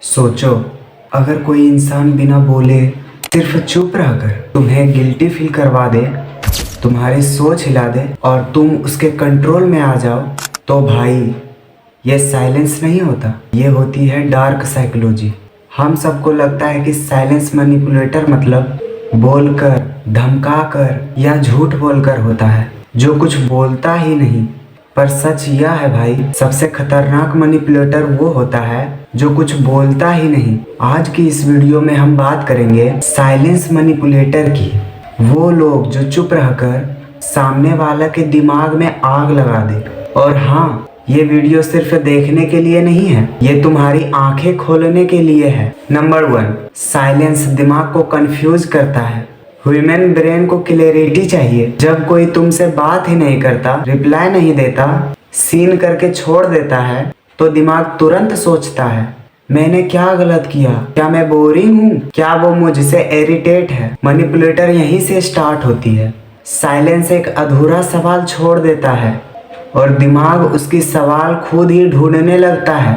सोचो, अगर कोई इंसान बिना बोले सिर्फ चुप रहकर तुम्हें गिल्टी फील करवा दे, तुम्हारी सोच हिला दे और तुम उसके कंट्रोल में आ जाओ, तो भाई ये साइलेंस नहीं होता, ये होती है डार्क साइकोलॉजी। हम सबको लगता है कि साइलेंस मैनिपुलेटर मतलब बोलकर, धमकाकर या झूठ बोलकर होता है, जो कुछ बोलता ही नहीं। पर सच यह है भाई, सबसे खतरनाक मैनिपुलेटर वो होता है जो कुछ बोलता ही नहीं। आज की इस वीडियो में हम बात करेंगे साइलेंस मैनिपुलेटर की। वो लोग जो चुप रहकर सामने वाला के दिमाग में आग लगा दे। और हाँ, ये वीडियो सिर्फ देखने के लिए नहीं है, ये तुम्हारी आंखें खोलने के लिए है। नंबर 1, साइलेंस दिमाग को कंफ्यूज करता है। ह्यूमन ब्रेन को क्लैरिटी चाहिए। जब कोई तुमसे बात ही नहीं करता, रिप्लाई नहीं देता, सीन करके छोड़ देता है, तो दिमाग तुरंत सोचता है, मैंने क्या गलत किया? क्या मैं बोरिंग हूँ? क्या वो मुझसे इरिटेट है? मैनिपुलेटर यहीं से स्टार्ट होती है। साइलेंस एक अधूरा सवाल छोड़ देता है और दिमाग उसकी सवाल खुद ही ढूंढने लगता है।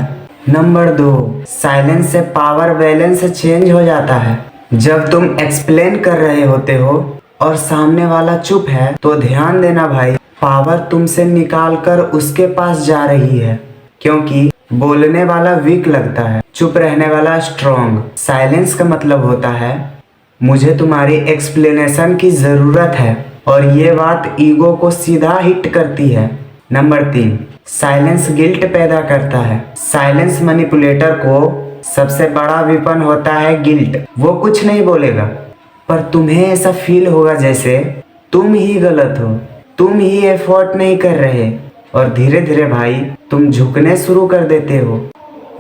नंबर 2, साइलेंस से पावर बैलेंस चेंज हो जाता है। जब तुम एक्सप्लेन कर रहे होते हो और सामने वाला चुप है, तो ध्यान देना भाई, पावर तुमसे निकाल कर उसके पास जा रही है, क्योंकि बोलने वाला वीक लगता है, चुप रहने वाला स्ट्रॉन्ग। साइलेंस का मतलब होता है, मुझे तुम्हारी एक्सप्लेनेशन की ज़रूरत है, और ये बात ईगो को सीधा हिट करती है। नंबर 3, साइलेंस गिल्ट पैदा करता है। साइलेंस मैनिपुलेटर को सबसे बड़ा वेपन होता है गिल्ट। वो कुछ नहीं बोलेगा, पर तुम्हें ऐसा फील होगा जैसे तुम ही गलत हो, तुम ही एफर्ट नहीं कर रहे, और धीरे धीरे भाई तुम झुकने शुरू कर देते हो।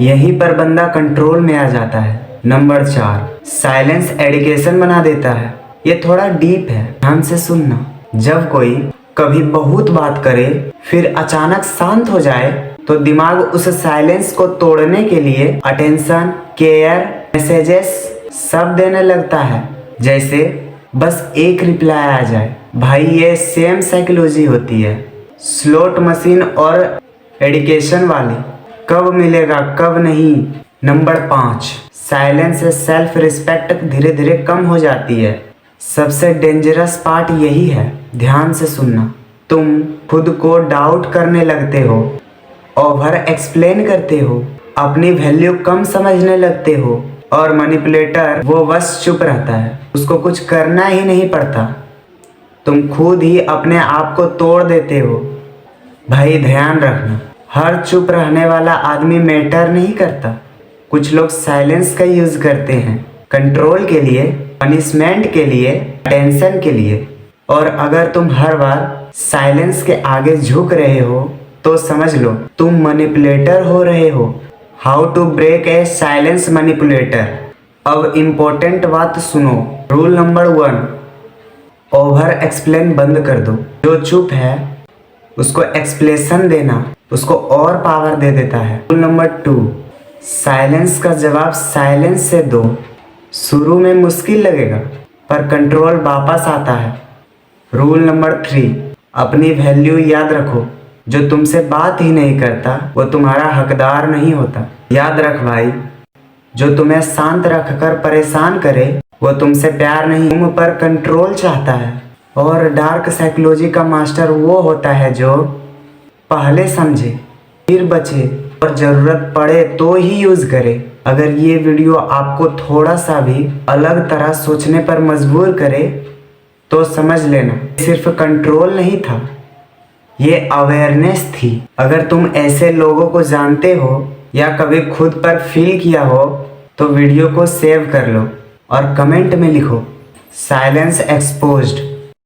यहीं पर बंदा कंट्रोल में आ जाता है। नंबर 4, साइलेंस एडिक्शन बना देता है। ये थोड़ा डीप है, ध्यान से सुनना। जब कोई कभी बहुत बात करे फिर अचानक शांत हो जाए, तो दिमाग उस साइलेंस को तोड़ने के लिए अटेंशन, केयर, मैसेजेस सब देने लगता है, जैसे बस एक रिप्लाई आ जाए। भाई ये सेम साइकोलॉजी होती है, स्लॉट मशीन और एडिकेशन वाली। कब मिलेगा कब नहीं। नंबर 5, साइलेंस से सेल्फ रिस्पेक्ट धीरे धीरे कम हो जाती है। सबसे डेंजरस पार्ट यही है, ध्यान से सुनना। तुम खुद को डाउट करने लगते हो, ओवर एक्सप्लेन करते हो, अपनी वैल्यू कम समझने लगते हो, और मैनिपुलेटर वो बस चुप रहता है, उसको कुछ करना ही नहीं पड़ता। तुम खुद ही अपने आप को तोड़ देते हो। भाई ध्यान रखना, हर चुप रहने वाला आदमी मैटर नहीं करता। कुछ लोग साइलेंस का यूज करते हैं कंट्रोल के लिए, पनिशमेंट के लिए, टेंशन के लिए। और अगर तुम हर बार साइलेंस के आगे झुक रहे हो, तो समझ लो तुम मैनिपुलेटर हो रहे हो। How to break a silence manipulator. अब इम्पोर्टेंट बात सुनो। रूल नंबर 1, ओवर एक्सप्लेन बंद कर दो। जो चुप है उसको एक्सप्लेनेशन देना उसको और पावर दे देता है। रूल नंबर 2, साइलेंस का जवाब साइलेंस से दो। शुरू में मुश्किल लगेगा, पर कंट्रोल वापस आता है। रूल नंबर 3, अपनी वैल्यू याद रखो। जो तुमसे बात ही नहीं करता वो तुम्हारा हकदार नहीं होता। याद रख भाई, जो तुम्हें शांत रखकर परेशान करे वो तुमसे प्यार नहीं, तुम पर कंट्रोल चाहता है। और डार्क साइकोलॉजी का मास्टर वो होता है जो पहले समझे फिर बचे, और ज़रूरत पड़े तो ही यूज़ करे। अगर ये वीडियो आपको थोड़ा सा भी अलग तरह सोचने पर मजबूर करे, तो समझ लेना सिर्फ कंट्रोल नहीं था, ये अवेयरनेस थी। अगर तुम ऐसे लोगों को जानते हो या कभी खुद पर फील किया हो, तो वीडियो को सेव कर लो और कमेंट में लिखो साइलेंस एक्सपोज्ड।